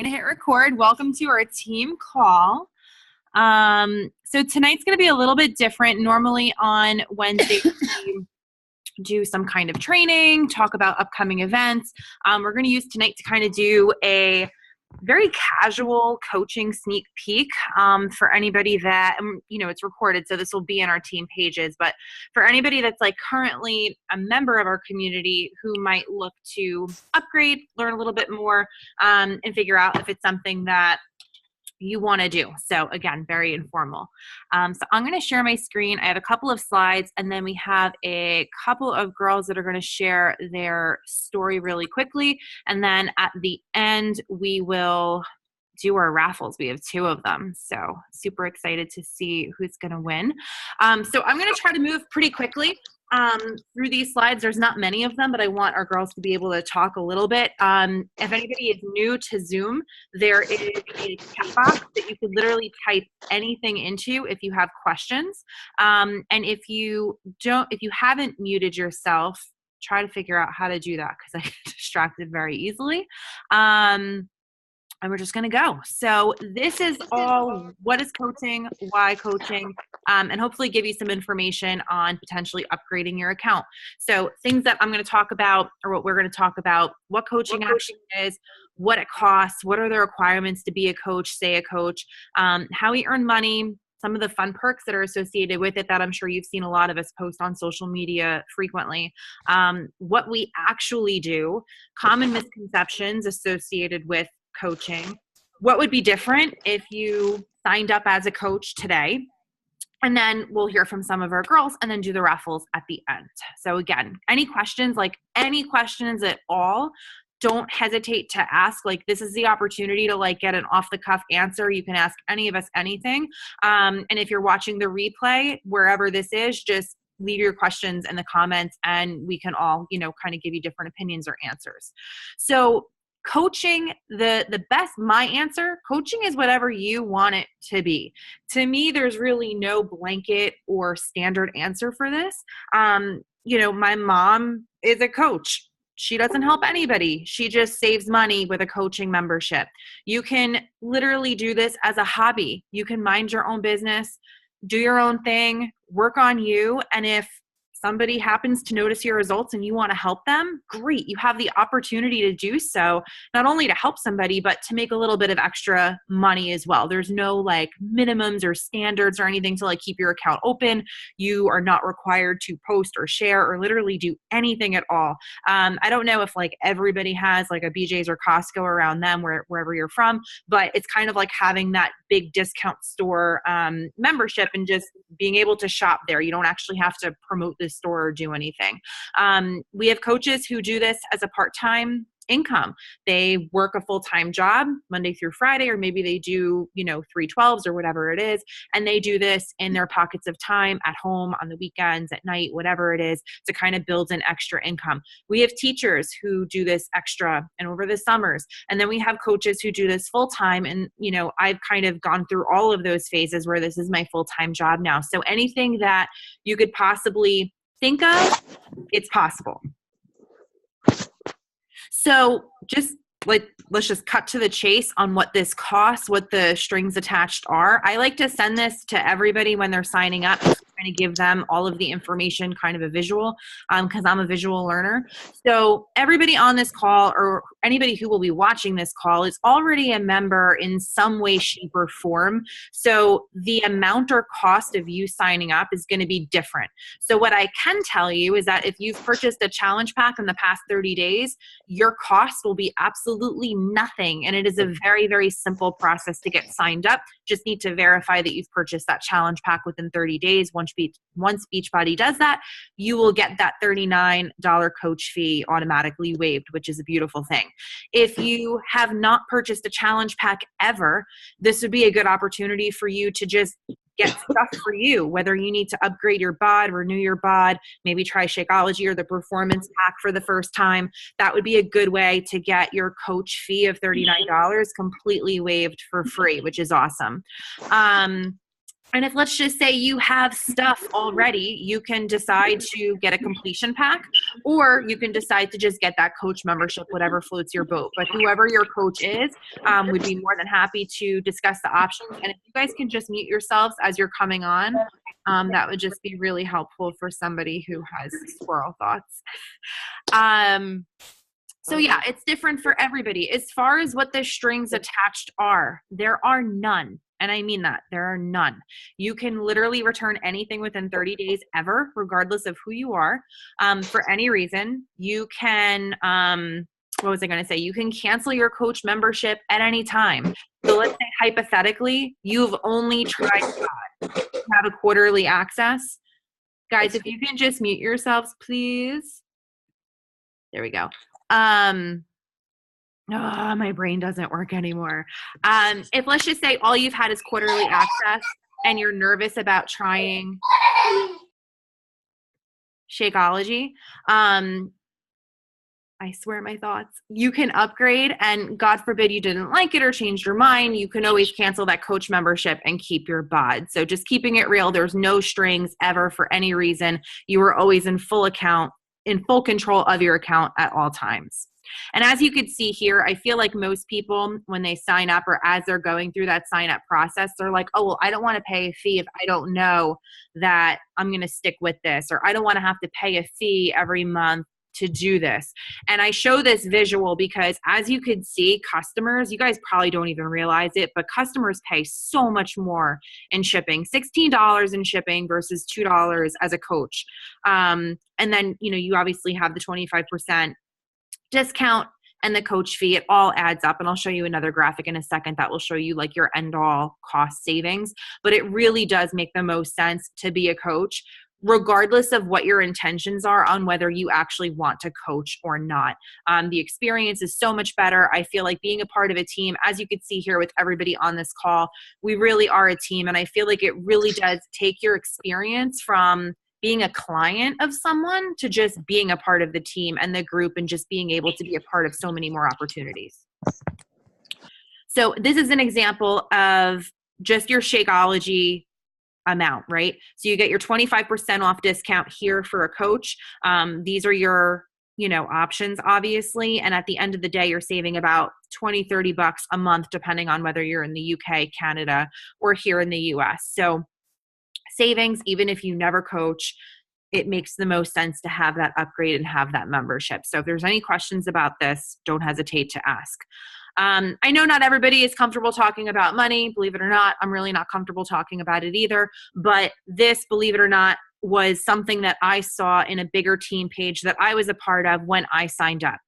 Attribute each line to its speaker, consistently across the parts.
Speaker 1: Gonna hit record. Welcome to our team call. So tonight's gonna be a little bit different. Normally on Wednesday we do some kind of training, talk about upcoming events. We're gonna use tonight to kind of do a very casual coaching sneak peek for anybody that, it's recorded, so this will be in our team pages, but for anybody that's like currently a member of our community who might look to upgrade, learn a little bit more, and figure out if it's something that you want to do. So again, very informal. So I'm going to share my screen. I have a couple of slides, and then we have a couple of girls that are going to share their story really quickly. And then at the end, we will do our raffles. We have 2 of them. So super excited to see who's going to win. So I'm going to try to move pretty quickly through these slides. There's not many of them, but I want our girls to be able to talk a little bit. If anybody is new to Zoom, there is a chat box that you could literally type anything into if you have questions. And if you haven't muted yourself, try to figure out how to do that, because I get distracted very easily. And we're just going to go. So this is all, what is coaching, why coaching, and hopefully give you some information on potentially upgrading your account. So things that I'm going to talk about, or what we're going to talk about, what coaching actually is, what it costs, what are the requirements to be a coach, say a coach, how we earn money, some of the fun perks that are associated with it that I'm sure you've seen a lot of us post on social media frequently, what we actually do, common misconceptions associated with coaching, what would be different if you signed up as a coach today, and then we'll hear from some of our girls and then do the raffles at the end. So again, any questions at all, don't hesitate to ask. Like, this is the opportunity to get an off the cuff answer. You can ask any of us anything. And if you're watching the replay, wherever this is, just leave your questions in the comments and we can all, kind of give you different opinions or answers. So coaching, my answer, coaching is whatever you want it to be. To me, there's really no blanket or standard answer for this. My mom is a coach. She doesn't help anybody. She just saves money with a coaching membership. You can literally do this as a hobby. You can mind your own business, do your own thing, work on you. And if somebody happens to notice your results and you want to help them, great. You have the opportunity to do so, not only to help somebody, but to make a little bit of extra money as well. There's no minimums or standards or anything to keep your account open. You are not required to post or share or literally do anything at all. I don't know if everybody has a BJ's or Costco around them, wherever you're from, but it's kind of like having that big discount store membership and just being able to shop there. You don't actually have to promote this store or do anything. We have coaches who do this as a part-time income. They work a full-time job Monday through Friday, or maybe they do, 3/12s or whatever it is. And they do this in their pockets of time at home, on the weekends, at night, whatever it is, to kind of build an extra income. We have teachers who do this extra and over the summers. And then we have coaches who do this full-time. And, I've kind of gone through all of those phases where this is my full-time job now. So anything that you could possibly think of, it's possible. So let's just cut to the chase on what this costs, what the strings attached are. I like to send this to everybody when they're signing up, just to kind of give them all of the information, kind of a visual, because I'm a visual learner. So everybody on this call, or anybody who will be watching this call, is already a member in some way, shape, or form. So the amount or cost of you signing up is going to be different. So what I can tell you is that if you've purchased a challenge pack in the past 30 days, your cost will be absolutely nothing. And it is a very, very simple process to get signed up. Just need to verify that you've purchased that challenge pack within 30 days. Once Beachbody does that, you will get that $39 coach fee automatically waived, which is a beautiful thing. If you have not purchased a challenge pack ever, this would be a good opportunity for you to just get stuff for you, whether you need to upgrade your bod, renew your bod, maybe try Shakeology or the performance pack for the first time. That would be a good way to get your coach fee of $39 completely waived for free, which is awesome. And if, let's just say, you have stuff already, you can decide to get a completion pack, or you can decide to just get that coach membership, whatever floats your boat. But whoever your coach is, would be more than happy to discuss the options. And if you guys can just mute yourselves as you're coming on, that would just be really helpful for somebody who has squirrel thoughts. So yeah, it's different for everybody. As far as what the strings attached are, there are none. And I mean that. There are none. You can literally return anything within 30 days ever, regardless of who you are, for any reason. You can, what was I going to say? You can cancel your coach membership at any time. So let's say hypothetically, you've only tried to have a quarterly access. Guys, if you can just mute yourselves, please. There we go. My brain doesn't work anymore. If, let's just say, all you've had is quarterly access and you're nervous about trying Shakeology, I swear my thoughts, you can upgrade, and God forbid you didn't like it or changed your mind, you can always cancel that coach membership and keep your bod. So just keeping it real, there's no strings ever for any reason. You are always in full control of your account at all times. And as you could see here, I feel like most people, when they sign up or as they're going through that sign up process, they're like, oh, well, I don't want to pay a fee if I don't know that I'm going to stick with this, or I don't want to have to pay a fee every month to do this. And I show this visual because, as you could see, customers, you guys probably don't even realize it, but customers pay so much more in shipping, $16 in shipping versus $2 as a coach. And then, you obviously have the 25% discount and the coach fee. It all adds up. And I'll show you another graphic in a second that will show you like your end all cost savings. But it really does make the most sense to be a coach, regardless of what your intentions are on whether you actually want to coach or not. The experience is so much better. I feel like being a part of a team, as you can see here with everybody on this call, we really are a team. And I feel like it really does take your experience from being a client of someone to just being a part of the team and the group and just being able to be a part of so many more opportunities. So this is an example of just your Shakeology amount, right? So you get your 25% off discount here for a coach. These are your, options, obviously. And at the end of the day, you're saving about $20-$30 a month, depending on whether you're in the UK, Canada, or here in the US. So savings, even if you never coach, it makes the most sense to have that upgrade and have that membership. So if there's any questions about this, don't hesitate to ask. I know not everybody is comfortable talking about money. Believe it or not, I'm really not comfortable talking about it either. But this, believe it or not, was something that I saw in a bigger team page that I was a part of when I signed up.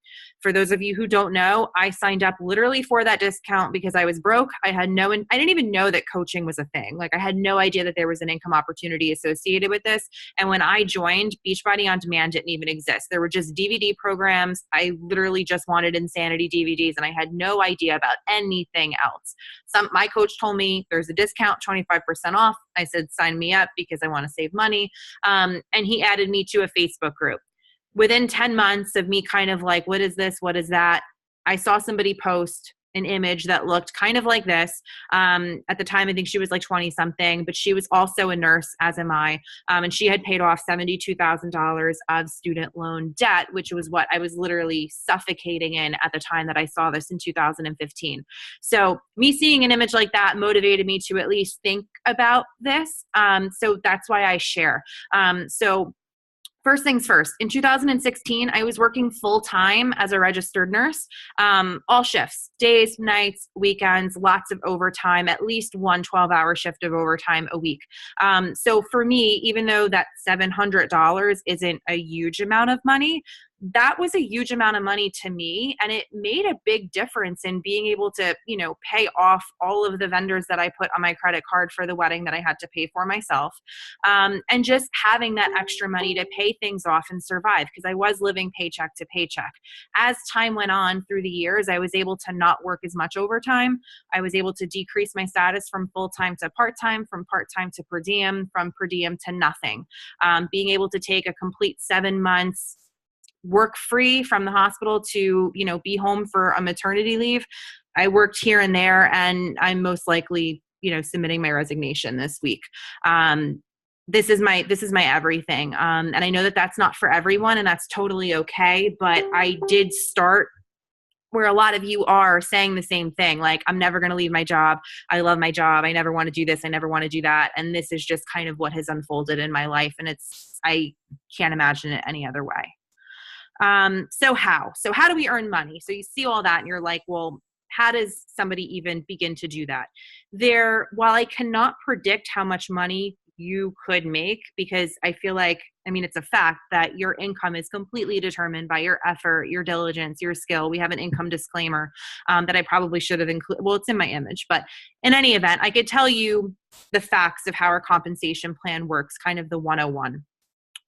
Speaker 1: For those of you who don't know, I signed up literally for that discount because I was broke. I didn't even know that coaching was a thing. Like, I had no idea that there was an income opportunity associated with this. And when I joined, Beachbody On Demand didn't even exist. There were just DVD programs. I literally just wanted Insanity DVDs, and I had no idea about anything else. My coach told me there's a discount, 25% off. I said, sign me up because I want to save money. And he added me to a Facebook group. Within 10 months of me kind of like, what is this? What is that? I saw somebody post an image that looked kind of like this. At the time, I think she was like 20 something, but she was also a nurse, as am I. And she had paid off $72,000 of student loan debt, which was what I was literally suffocating in at the time that I saw this in 2015. So me seeing an image like that motivated me to at least think about this. So that's why I share. First things first, in 2016, I was working full-time as a registered nurse, all shifts, days, nights, weekends, lots of overtime, at least one 12-hour shift of overtime a week. So for me, even though that $700 isn't a huge amount of money, that was a huge amount of money to me, and it made a big difference in being able to, pay off all of the vendors that I put on my credit card for the wedding that I had to pay for myself, and just having that extra money to pay things off and survive, because I was living paycheck to paycheck. As time went on through the years, I was able to not work as much overtime. I was able to decrease my status from full-time to part-time, from part-time to per diem, from per diem to nothing. Being able to take a complete 7 months work free from the hospital to, be home for a maternity leave. I worked here and there, and I'm most likely submitting my resignation this week. This is my everything. And I know that that's not for everyone, and that's totally okay. But I did start where a lot of you are saying the same thing. Like, I'm never going to leave my job. I love my job. I never want to do this. I never want to do that. And this is just kind of what has unfolded in my life. And I can't imagine it any other way. So how do we earn money? So you see all that and you're like, well, how does somebody even begin to do that? While I cannot predict how much money you could make, because I feel like, it's a fact that your income is completely determined by your effort, your diligence, your skill. We have an income disclaimer that I probably should have included. Well, it's in my image, but in any event, I could tell you the facts of how our compensation plan works, kind of the 101.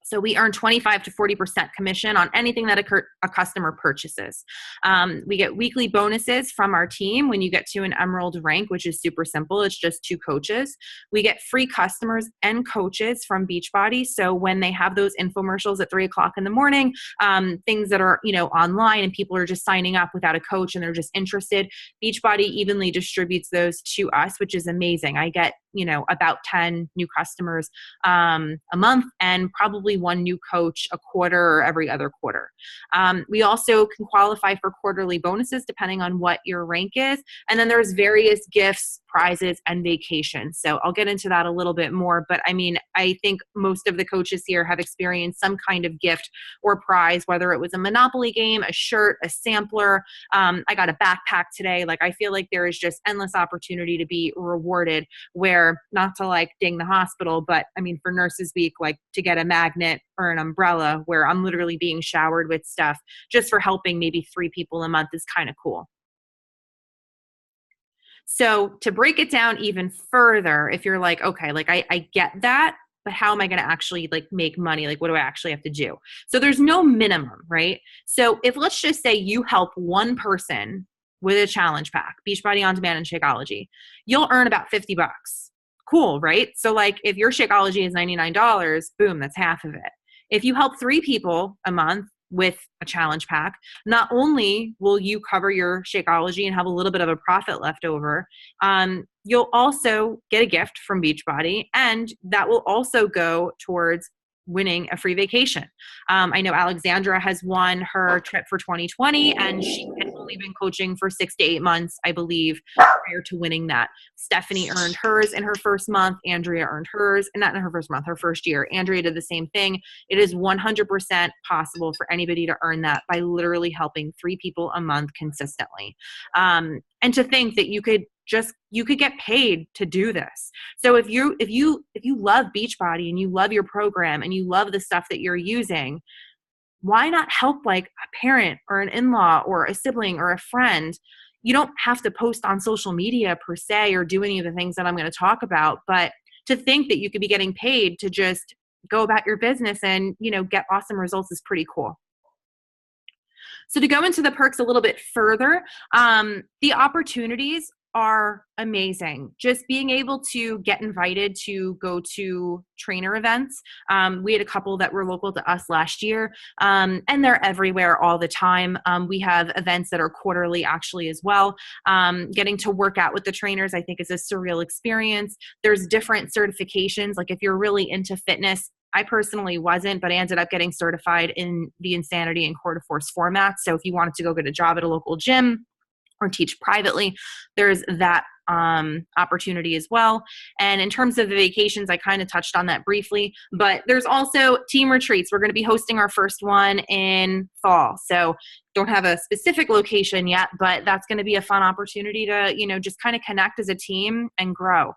Speaker 1: So we earn 25 to 40% commission on anything that a customer purchases. We get weekly bonuses from our team when you get to an emerald rank, which is super simple. It's just 2 coaches. We get free customers and coaches from Beachbody. So when they have those infomercials at 3:00 in the morning, things that are, online and people are just signing up without a coach and they're just interested, Beachbody evenly distributes those to us, which is amazing. I get, about 10 new customers a month, and probably 1 new coach a quarter or every other quarter. We also can qualify for quarterly bonuses depending on what your rank is. And then there's various gifts, prizes, and vacations. So I'll get into that a little bit more. But I think most of the coaches here have experienced some kind of gift or prize, whether it was a Monopoly game, a shirt, a sampler. I got a backpack today. Like, I feel like there is just endless opportunity to be rewarded, where, not to ding the hospital, but for Nurses Week, to get a magnet or an umbrella where I'm literally being showered with stuff just for helping maybe 3 people a month is kind of cool. So to break it down even further, if you're like, okay, I get that, but how am I going to actually make money? What do I actually have to do? So there's no minimum, right? So if, let's just say, you help 1 person with a challenge pack, Beachbody On Demand and Shakeology, you'll earn about $50. Cool, right? So if your Shakeology is $99, boom, that's half of it. If you help 3 people a month with a challenge pack, not only will you cover your Shakeology and have a little bit of a profit left over, you'll also get a gift from Beachbody, and that will also go towards winning a free vacation. I know Alexandra has won her trip for 2020, and she had only been coaching for 6 to 8 months, I believe, prior to winning that. Stephanie earned hers in her first month. Andrea earned hers, and not in her first month, her first year. Andrea did the same thing. It is 100% possible for anybody to earn that by literally helping 3 people a month consistently. And to think that you could get paid to do this. So if you love Beachbody and you love your program and you love the stuff that you're using, why not help a parent or an in-law or a sibling or a friend? You don't have to post on social media per se or do any of the things that I'm going to talk about, but to think that you could be getting paid to just go about your business and, get awesome results is pretty cool. So to go into the perks a little bit further, the opportunities are amazing. Just being able to get invited to go to trainer events. We had a couple that were local to us last year, and they're everywhere all the time. We have events that are quarterly actually as well. Getting to work out with the trainers, I think, is a surreal experience. There's different certifications. If you're really into fitness, I personally wasn't, but I ended up getting certified in the Insanity and Core to Force format. So if you wanted to go get a job at a local gym or teach privately, there's that opportunity as well. And in terms of the vacations, I kind of touched on that briefly, but there's also team retreats. We're going to be hosting our first one in fall. So don't have a specific location yet, but that's going to be a fun opportunity to, just kind of connect as a team and grow.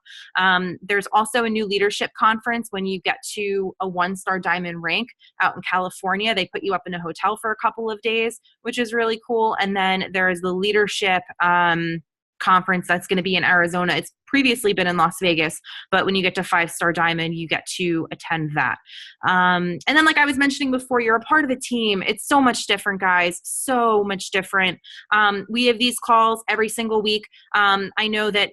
Speaker 1: There's also a new leadership conference when you get to a 1-star diamond rank out in California. They put you up in a hotel for a couple of days, which is really cool. And then there's the leadership conference that's going to be in Arizona. It's previously been in Las Vegas, but when you get to 5-star diamond, you get to attend that. And then, like I was mentioning before, you're a part of a team. It's so much different, guys, so much different. We have these calls every single week. I know that,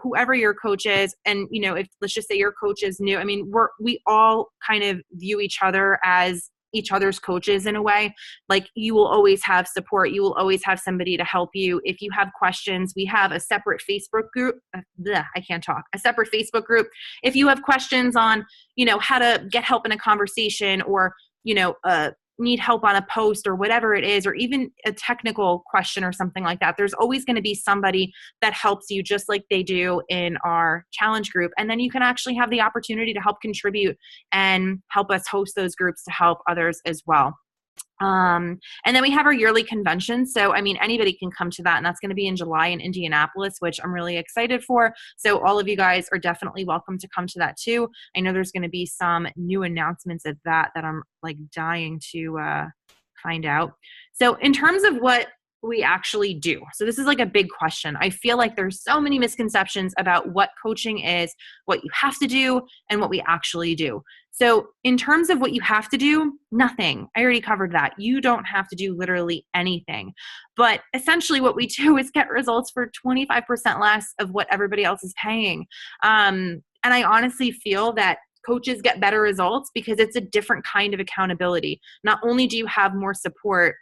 Speaker 1: whoever your coach is, and, if let's just say your coach is new, we all kind of view each other as each other's coaches in a way. Like, you will always have support. You will always have somebody to help you. If you have questions, we have a separate Facebook group. A separate Facebook group. If you have questions on, how to get help in a conversation, or, need help on a post or whatever it is, or even a technical question or something like that, there's always going to be somebody that helps you, just like they do in our challenge group. And then you can actually have the opportunity to help contribute and help us host those groups to help others as well. And then we have our yearly convention. So, anybody can come to that, and that's going to be in July in Indianapolis, which I'm really excited for. So all of you guys are definitely welcome to come to that too. I know there's going to be some new announcements at that I'm like dying to find out. So in terms of what we actually do, so this is like a big question. I feel like there's so many misconceptions about what coaching is, what you have to do, and what we actually do. So in terms of what you have to do, nothing. I already covered that. You don't have to do literally anything. But essentially what we do is get results for 25% less of what everybody else is paying. And I honestly feel that coaches get better results because it's a different kind of accountability. Not only do you have more support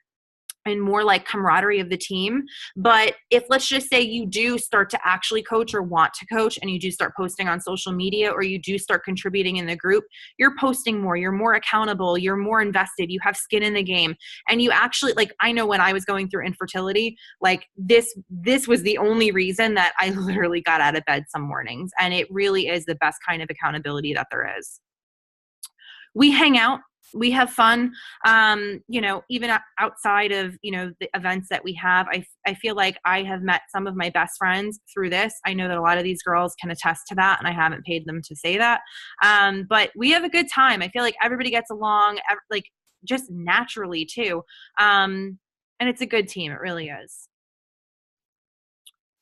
Speaker 1: and more like camaraderie of the team, but if, let's just say, you do start to actually coach or want to coach, and you do start posting on social media, or you do start contributing in the group, you're posting more, you're more accountable, you're more invested, you have skin in the game. And you actually, like, I know when I was going through infertility, like this was the only reason that I literally got out of bed some mornings. And it really is the best kind of accountability that there is. We hang out. We have fun, even outside of, the events that we have. I feel like I have met some of my best friends through this. I know that a lot of these girls can attest to that, and I haven't paid them to say that. But we have a good time. I feel like everybody gets along, like, just naturally too. And it's a good team. It really is.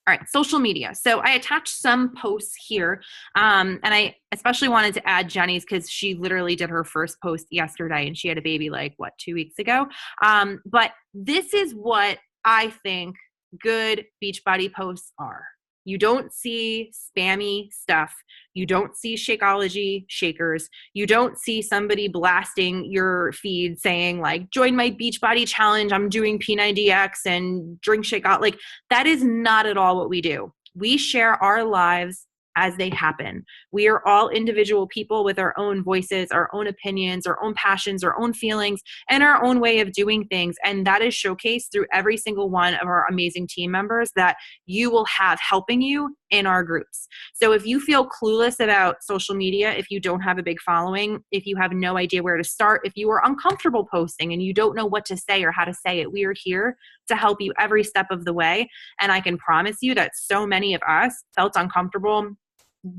Speaker 1: All right, social media. So I attached some posts here, and I especially wanted to add Jenny's because she literally did her first post yesterday, and she had a baby 2 weeks ago. But this is what I think good Beachbody posts are. You don't see spammy stuff. You don't see Shakeology shakers. You don't see somebody blasting your feed saying like, join my Beachbody challenge. I'm doing P90X and drink Shakeology. Like, that is not at all what we do. We share our lives as they happen. We are all individual people with our own voices, our own opinions, our own passions, our own feelings, and our own way of doing things. And that is showcased through every single one of our amazing team members that you will have helping you in our groups. So if you feel clueless about social media, if you don't have a big following, if you have no idea where to start, if you are uncomfortable posting and you don't know what to say or how to say it, we are here to help you every step of the way. And I can promise you that so many of us felt uncomfortable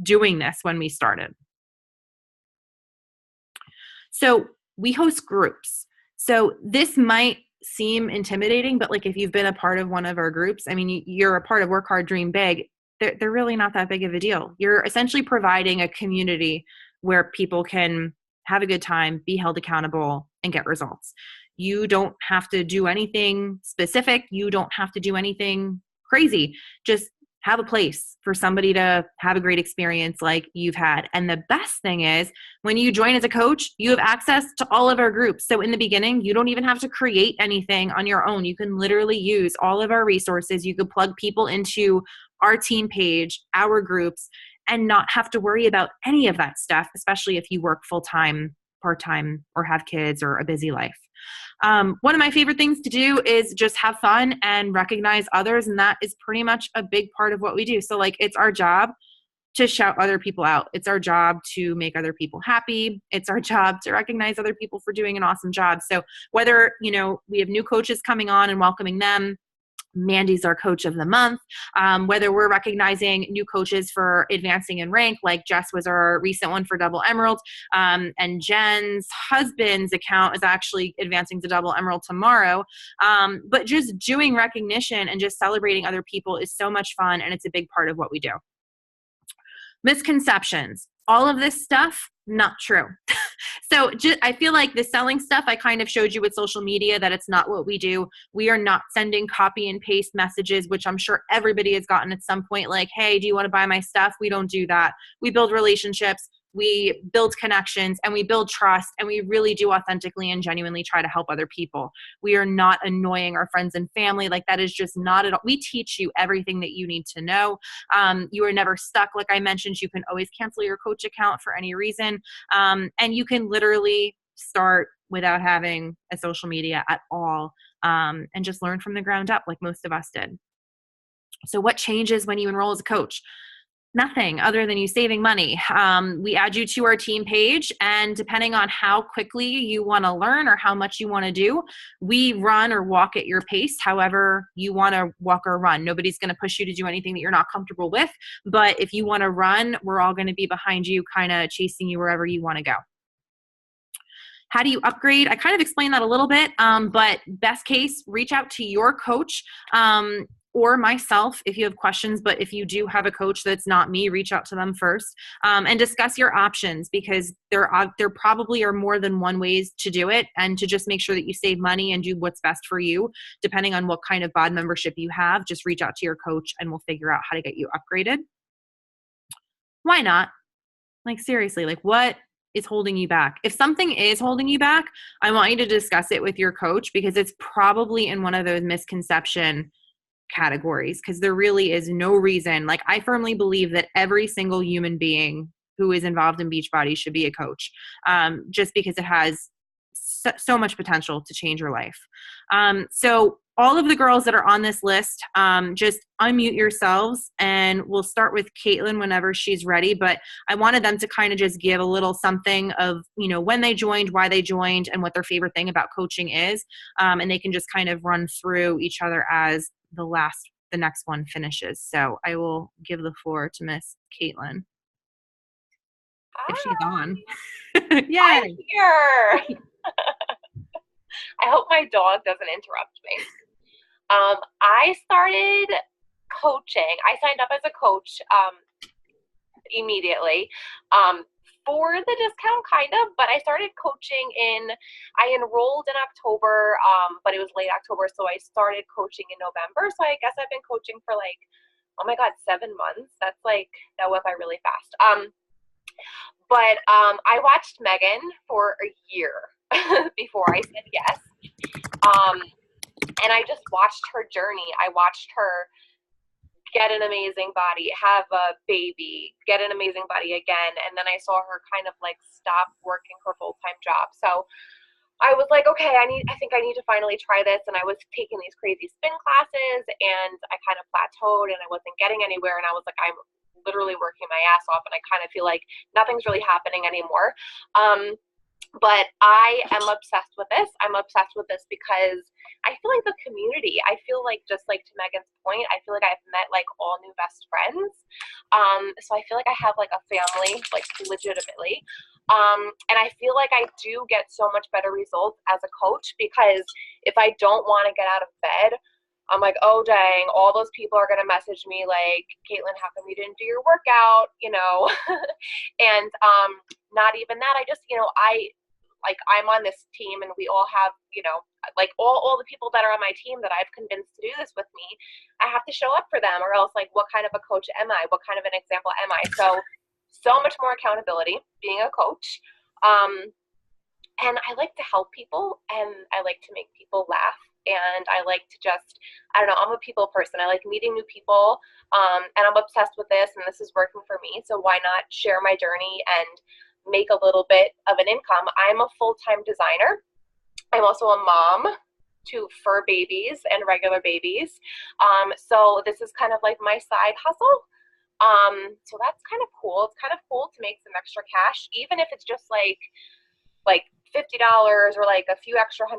Speaker 1: doing this when we started. So we host groups. So this might seem intimidating, but like if you've been a part of one of our groups, you're a part of Work Hard, Dream Big, they're really not that big of a deal. You're essentially providing a community where people can have a good time, be held accountable, and get results. You don't have to do anything specific. You don't have to do anything crazy. Just have a place for somebody to have a great experience like you've had. And the best thing is when you join as a coach, you have access to all of our groups. So in the beginning, you don't even have to create anything on your own. You can literally use all of our resources. You could plug people into our team page, our groups, and not have to worry about any of that stuff, especially if you work full-time, part-time, or have kids or a busy life. One of my favorite things to do is just have fun and recognize others. And that is pretty much a big part of what we do. So like, it's our job to shout other people out. It's our job to make other people happy. It's our job to recognize other people for doing an awesome job. So whether, we have new coaches coming on and welcoming them, Mandy's our coach of the month, whether we're recognizing new coaches for advancing in rank, like Jess was our recent one for Double Emerald, and Jen's husband's account is actually advancing to Double Emerald tomorrow. But just doing recognition and just celebrating other people is so much fun, and it's a big part of what we do. Misconceptions. All of this stuff, not true. So I feel like the selling stuff, I kind of showed you with social media that it's not what we do. We are not sending copy and paste messages, which I'm sure everybody has gotten at some point, like, hey, do you want to buy my stuff? We don't do that. We build relationships. we build connections, and we build trust, and we really do authentically and genuinely try to help other people. We are not annoying our friends and family. Like, that is just not at all. We teach you everything that you need to know. You are never stuck. Like I mentioned, you can always cancel your coach account for any reason. And you can literally start without having a social media at all, and just learn from the ground up like most of us did. So what changes when you enroll as a coach? Nothing other than you saving money. We add you to our team page, and depending on how quickly you want to learn or how much you want to do, we run or walk at your pace, however you want to walk or run. Nobody's going to push you to do anything that you're not comfortable with, but if you want to run, we're all going to be behind you, kind of chasing you wherever you want to go. How do you upgrade? I kind of explained that a little bit, but best case, reach out to your coach, or myself if you have questions. But if you do have a coach that's not me, reach out to them first, and discuss your options, because there probably are more than one ways to do it, and to just make sure that you save money and do what's best for you, depending on what kind of bod membership you have. Just reach out to your coach and we'll figure out how to get you upgraded. Why not? Like, seriously, like, what is holding you back? If something is holding you back, I want you to discuss it with your coach, because it's probably in one of those misconception categories, because there really is no reason. Like, I firmly believe that every single human being who is involved in Beachbody should be a coach, just because it has so much potential to change your life. So all of the girls that are on this list, just unmute yourselves, and we'll start with Caitlin whenever she's ready. But I wanted them to kind of just give a little something of, when they joined, why they joined, and what their favorite thing about coaching is. And they can just kind of run through each other as the next one finishes. So I will give the floor to Miss Caitlin. If she's on. Yay!
Speaker 2: I'm here. I hope my dog doesn't interrupt me. I started coaching. I signed up as a coach immediately for the discount, kind of, but I started coaching I enrolled in October, but it was late October, so I started coaching in November. So I guess I've been coaching for like, oh my God, 7 months. That went by really fast. But I watched Megan for a year before I said yes. And I just watched her journey. I watched her get an amazing body, have a baby, get an amazing body again. And then I saw her kind of like stop working her full-time job. So I was like, okay, I think I need to finally try this. And I was taking these crazy spin classes, and I kind of plateaued, and I wasn't getting anywhere. And I was like, I'm literally working my ass off, and I kind of feel like nothing's really happening anymore. But I am obsessed with this. I'm obsessed with this because I feel like the community, I feel like, just like to Megan's point, I feel like I've met like all new best friends. So I feel like I have like a family, like legitimately. And I feel like I do get so much better results as a coach, because if I don't want to get out of bed, I'm like, oh, dang, all those people are going to message me like, Caitlin, how come you didn't do your workout? And not even that. I just, I'm on this team, and we all have, like all the people that are on my team that I've convinced to do this with me, I have to show up for them, or else, like, what kind of a coach am I? What kind of an example am I? So much more accountability being a coach. And I like to help people, and I like to make people laugh. And I like to just, I don't know, I'm a people person. I like meeting new people, and I'm obsessed with this, and this is working for me. So why not share my journey and make a little bit of an income? I'm a full-time designer. I'm also a mom to fur babies and regular babies. So this is kind of like my side hustle. So that's kind of cool. It's kind of cool to make some extra cash, even if it's just like $50 or like a few extra $100.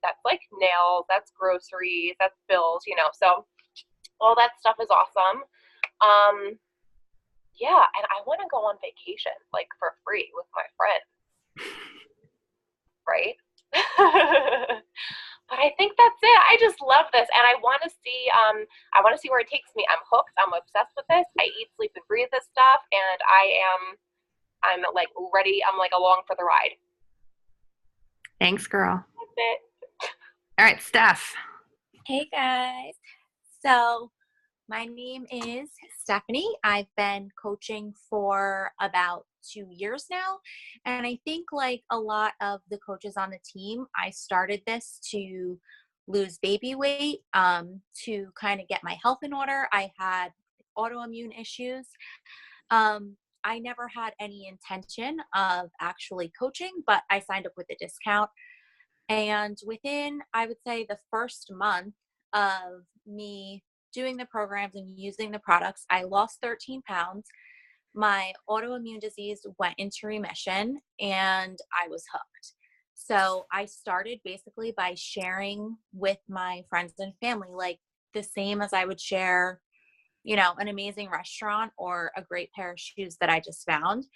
Speaker 2: That's like nails, that's groceries, that's bills, so all that stuff is awesome. Yeah, and I want to go on vacation like for free with my friends, right? But I think that's it. I just love this, and I want to see where it takes me. I'm hooked. I'm obsessed with this. I eat, sleep, and breathe this stuff, and I'm like ready. I'm like along for the ride.
Speaker 1: Thanks, girl.
Speaker 2: That's it.
Speaker 1: All right, Steph.
Speaker 3: Hey guys. So My name is Stephanie. I've been coaching for about 2 years now. And I think, like a lot of the coaches on the team, I started this to lose baby weight, to kind of get my health in order. I had autoimmune issues. I never had any intention of actually coaching, but I signed up with a discount. And within, I would say, the first month of me doing the programs and using the products, I lost 13 pounds. My autoimmune disease went into remission and I was hooked. So I started basically by sharing with my friends and family, like the same as I would share, an amazing restaurant or a great pair of shoes that I just found.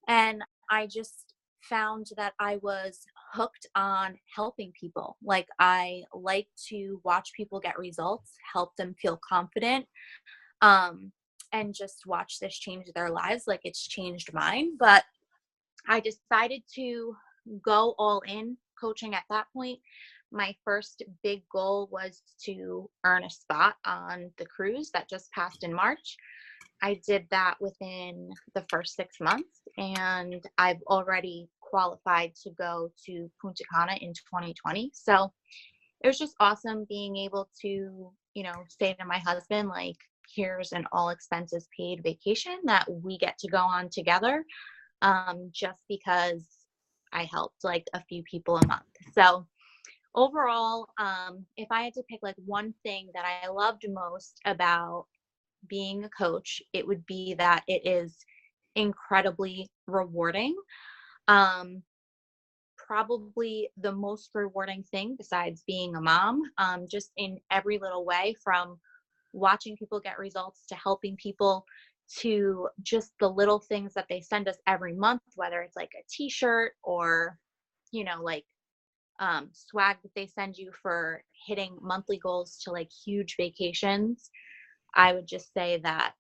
Speaker 3: And I just found that I was hooked on helping people. Like, I like to watch people get results, help them feel confident, um, and just watch this change their lives like it's changed mine. But I decided to go all in coaching at that point. My first big goal was to earn a spot on the cruise that just passed in March. I did that within the first 6 months, and I've already qualified to go to Punta Cana in 2020. So it was just awesome being able to, say to my husband, like, here's an all expenses paid vacation that we get to go on together, just because I helped like a few people a month. So overall, if I had to pick like one thing that I loved most about being a coach, it would be that it is incredibly rewarding. Um, Probably the most rewarding thing besides being a mom, just in every little way, from watching people get results to helping people to just the little things that they send us every month, whether it's like a t-shirt or, like swag that they send you for hitting monthly goals to like huge vacations. I would just say that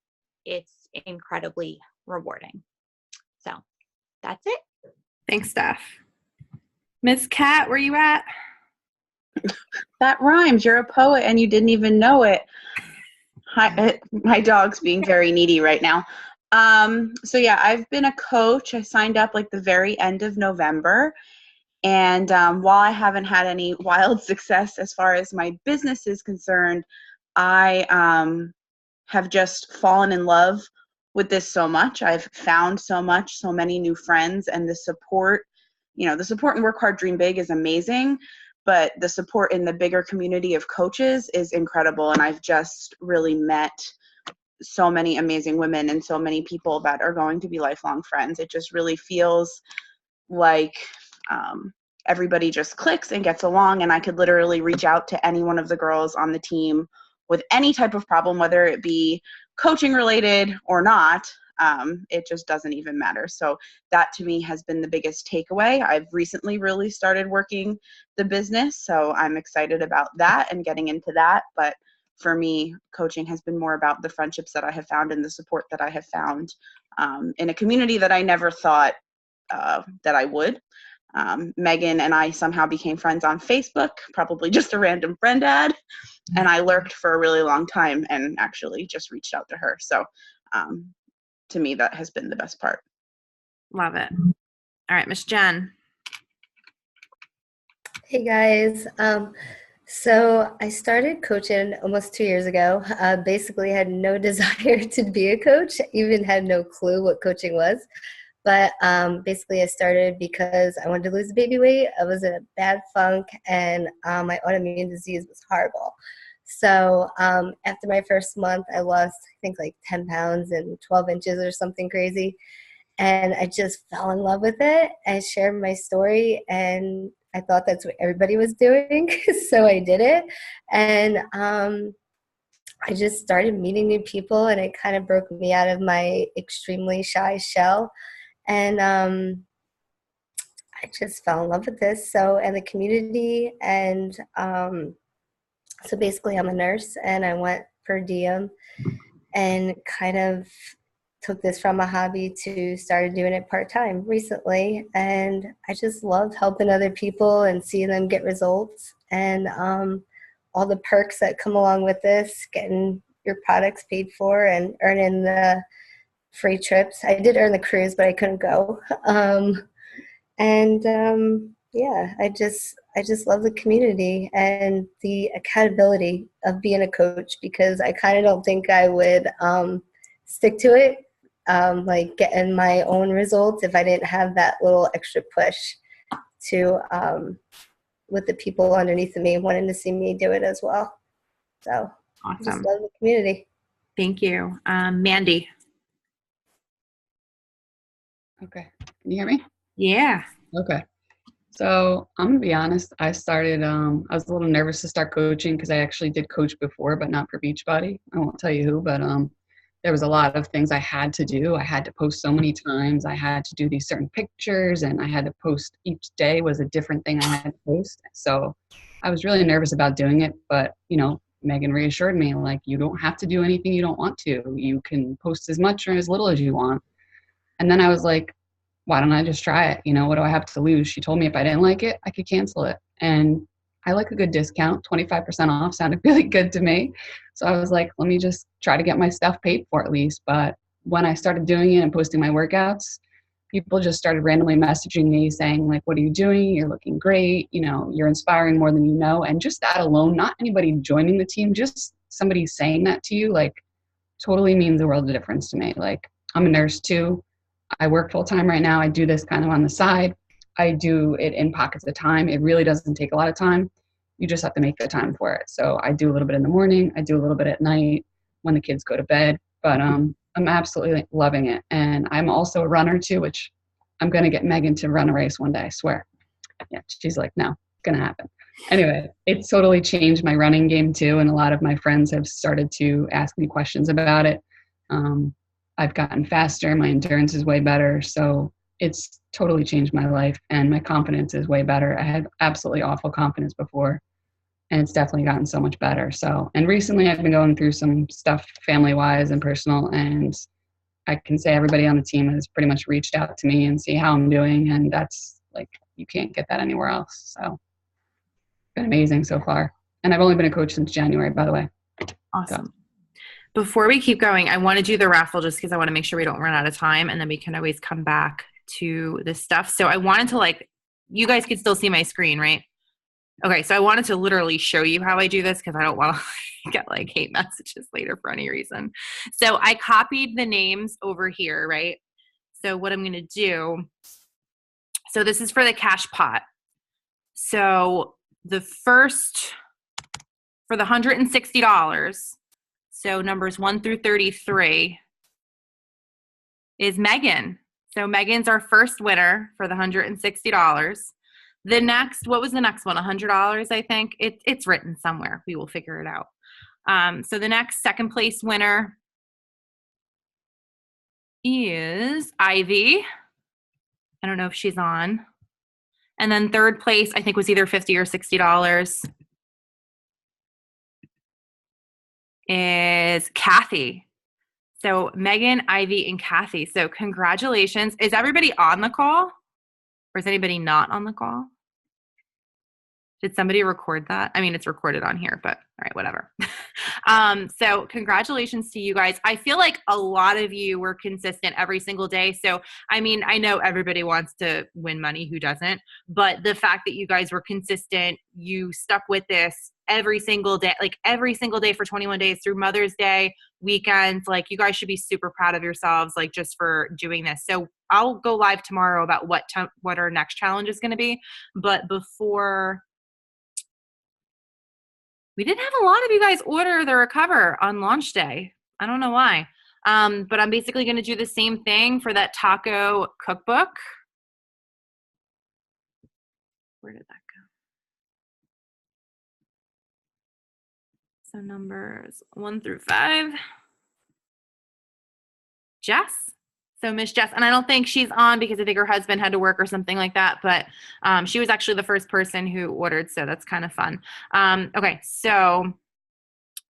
Speaker 3: it's incredibly rewarding. So that's it.
Speaker 1: Thanks, Steph. Miss Kat, where you at?
Speaker 4: That rhymes. You're a poet and you didn't even know it. Hi, my dog's being very needy right now. So yeah, I've been a coach. I signed up like the very end of November. And while I haven't had any wild success as far as my business is concerned, I have just fallen in love with this so much. I've found so much, so many new friends, and the support, the support in Work Hard, Dream Big is amazing, but the support in the bigger community of coaches is incredible. And I've just really met so many amazing women and so many people that are going to be lifelong friends. It just really feels like everybody just clicks and gets along, and I could literally reach out to any one of the girls on the team with any type of problem, whether it be coaching related or not. It just doesn't even matter. So that to me has been the biggest takeaway. I've recently really started working the business, so I'm excited about that and getting into that. But for me, coaching has been more about the friendships that I have found and the support that I have found in a community that I never thought that I would. Megan and I somehow became friends on Facebook, probably just a random friend ad, and I lurked for a really long time and actually just reached out to her. So to me, that has been the best part.
Speaker 1: Love it. All right, Miss Jen.
Speaker 5: Hey guys. So I started coaching almost 2 years ago. Basically had no desire to be a coach, even had no clue what coaching was. But basically I started because I wanted to lose baby weight. I was in a bad funk, and my autoimmune disease was horrible. So after my first month, I lost, I think, like 10 pounds and 12 inches or something crazy. And I just fell in love with it. I shared my story, and I thought that's what everybody was doing. So I did it. And I just started meeting new people, and it kind of broke me out of my extremely shy shell. And I just fell in love with this. So, and the community. And so basically I'm a nurse, and I went per diem and kind of took this from a hobby to started doing it part-time recently. And I just love helping other people and seeing them get results, and all the perks that come along with this, getting your products paid for and earning the free trips. I did earn the cruise, but I couldn't go. Yeah, I just love the community and the accountability of being a coach, because I kind of don't think I would stick to it, like getting my own results, if I didn't have that little extra push to with the people underneath of me wanting to see me do it as well. So I just
Speaker 1: Awesome.
Speaker 5: love the community.
Speaker 1: Thank you. Mandy.
Speaker 6: Okay. Can you hear me?
Speaker 1: Yeah.
Speaker 6: Okay. So I'm gonna be honest. I started. I was a little nervous to start coaching because I actually did coach before, but not for Beachbody. I won't tell you who, but there was a lot of things I had to do. I had to post so many times. I had to do these certain pictures, and I had to post each day was a different thing I had to post. So I was really nervous about doing it, but Megan reassured me, like, you don't have to do anything you don't want to. You can post as much or as little as you want. And then I was like, why don't I just try it? What do I have to lose? She told me if I didn't like it, I could cancel it. And I like a good discount. 25% off sounded really good to me. So I was like, let me just try to get my stuff paid for at least. But when I started doing it and posting my workouts, people just started randomly messaging me saying, like, what are you doing? You're looking great. You're inspiring more than you know. And just that alone, not anybody joining the team, just somebody saying that to you, like, totally means the world of difference to me. Like, I'm a nurse too. I work full time right now. I do this kind of on the side. I do it in pockets of time. It really doesn't take a lot of time. You just have to make the time for it. So I do a little bit in the morning. I do a little bit at night when the kids go to bed. But I'm absolutely loving it. And I'm also a runner too, which I'm going to get Megan to run a race one day, I swear. Yeah, she's like, no, it's going to happen. Anyway, it's totally changed my running game too. And a lot of my friends have started to ask me questions about it. I've gotten faster. My endurance is way better. So it's totally changed my life, and my confidence is way better. I had absolutely awful confidence before, and it's definitely gotten so much better. So, and recently I've been going through some stuff family-wise and personal, and I can say everybody on the team has pretty much reached out to me and see how I'm doing. And that's like, you can't get that anywhere else. So it's been amazing so far. And I've only been a coach since January, by the way.
Speaker 1: Awesome. Before we keep going, I want to do the raffle just because I want to make sure we don't run out of time, and then we can always come back to this stuff. So I wanted to, you guys can still see my screen, right? Okay, so I wanted to literally show you how I do this because I don't want to get hate messages later for any reason. So I copied the names over here, right? So what I'm going to do, so this is for the cash pot. So the first, for the $160, so numbers 1 through 33 is Megan. So Megan's our first winner for the $160. The next, what was the next one? $100, I think. It's written somewhere. We will figure it out. So the next second place winner is Ivy. I don't know if she's on. And then third place, I think, was either $50 or $60. Is Kathy. So Megan, Ivy, and Kathy. So congratulations. Is everybody on the call? Or is anybody not on the call? Did somebody record that? I mean, it's recorded on here, but all right, whatever. So congratulations to you guys. I feel like a lot of you were consistent every single day. So, I mean, I know everybody wants to win money, who doesn't? But the fact that you guys were consistent, you stuck with this every single day, every single day for 21 days through Mother's Day, weekends, you guys should be super proud of yourselves, just for doing this. So I'll go live tomorrow about what our next challenge is going to be. But before, we didn't have a lot of you guys order the Recover on launch day. I don't know why. But I'm basically going to do the same thing for that taco cookbook. Where did that go? So numbers 1 through 5. Jess. So Miss Jess, and I don't think she's on because I think her husband had to work or something like that, but she was actually the first person who ordered, so that's kind of fun. Okay, so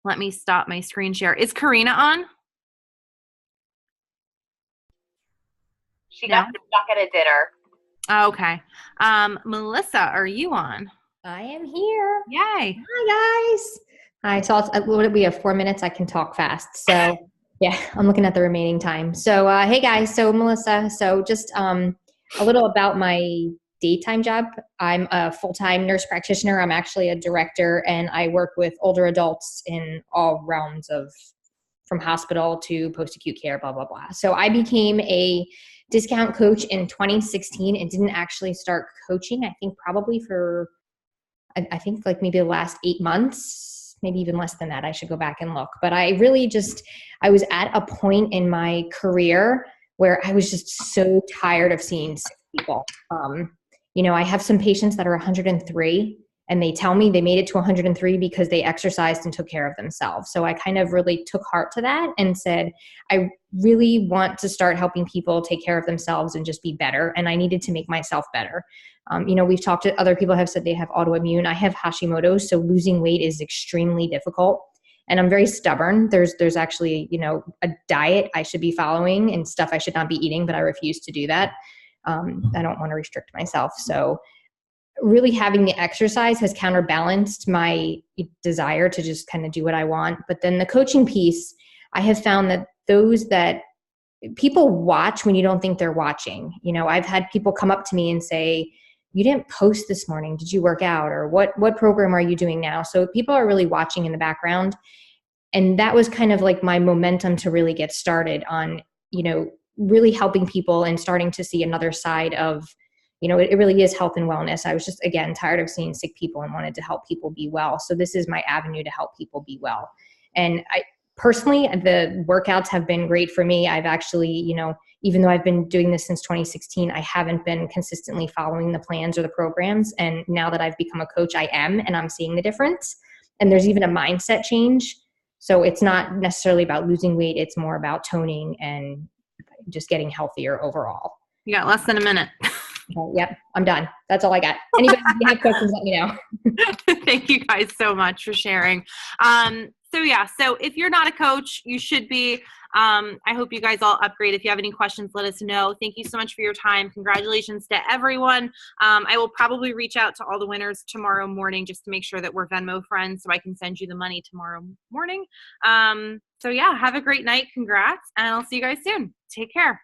Speaker 1: let me stop my screen share. Is Karina on?
Speaker 2: She got stuck at a dinner.
Speaker 1: Okay. Melissa, are you on?
Speaker 7: I am here.
Speaker 1: Yay.
Speaker 7: Hi, guys. Hi. So we have 4 minutes. I can talk fast. So yeah, I'm looking at the remaining time. So hey guys. So Melissa. So just a little about my daytime job. I'm a full-time nurse practitioner. I'm actually a director, and I work with older adults in all realms of from hospital to post-acute care, blah, blah, blah. So I became a discount coach in 2016 and didn't actually start coaching, I think probably for, I think like maybe the last 8 months, maybe even less than that. I should go back and look. But I really I was at a point in my career where I was just so tired of seeing sick people. I have some patients that are 103 and they tell me they made it to 103 because they exercised and took care of themselves. So I kind of really took heart to that and said, I really want to start helping people take care of themselves and just be better. And I needed to make myself better. We've talked to other people have said they have autoimmune. I have Hashimoto's, so losing weight is extremely difficult. And I'm very stubborn. There's actually, a diet I should be following and stuff I should not be eating, but I refuse to do that. I don't want to restrict myself. So really having the exercise has counterbalanced my desire to just kind of do what I want. But then the coaching piece, I have found that those that people watch when you don't think they're watching. I've had people come up to me and say, you didn't post this morning. Did you work out? Or what program are you doing now? So people are really watching in the background. And that was kind of like my momentum to really get started on, really helping people and starting to see another side of, it really is health and wellness. I was just, again, tired of seeing sick people and wanted to help people be well. So this is my avenue to help people be well. And I personally, the workouts have been great for me. I've actually, even though I've been doing this since 2016, I haven't been consistently following the plans or the programs. And now that I've become a coach, I am, and I'm seeing the difference. And there's even a mindset change. So it's not necessarily about losing weight. It's more about toning and just getting healthier overall.
Speaker 1: You got less than a minute.
Speaker 7: Okay, yep, I'm done. That's all I got. Anybody if you have questions, let me know.
Speaker 1: Thank you guys so much for sharing. So if you're not a coach, you should be. I hope you guys all upgrade. If you have any questions, let us know. Thank you so much for your time. Congratulations to everyone. I will probably reach out to all the winners tomorrow morning just to make sure that we're Venmo friends so I can send you the money tomorrow morning. Have a great night. Congrats, and I'll see you guys soon. Take care.